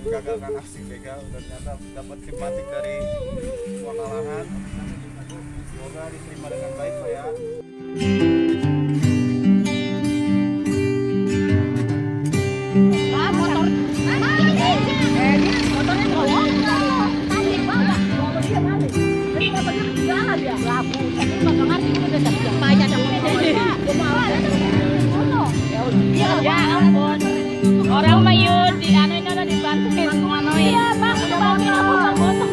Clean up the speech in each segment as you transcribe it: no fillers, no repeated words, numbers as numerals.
gagalkan aksi begal dan ternyata dapat simpatik dari semua kalangan. Semoga diterima dengan baik Pak ya. Ya ampun, orang mayu di anu ini udah dibantuin anu ya. Bang, udah bantuin aku foto.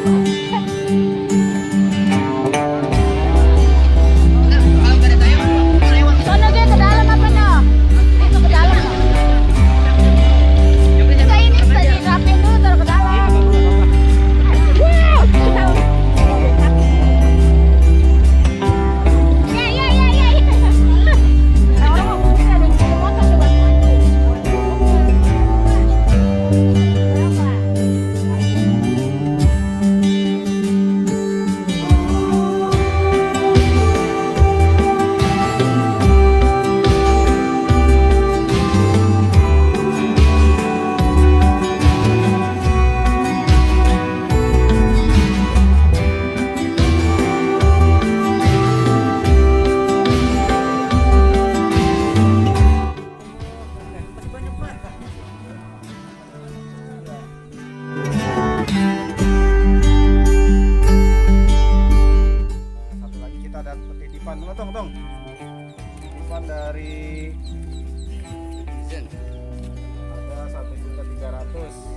Sono dia ke dalam apa no? Itu ke dalam. Kita ini tadi rapin dulu taruh ke dalam. Tong titipan dari netizen ada 1.300.000.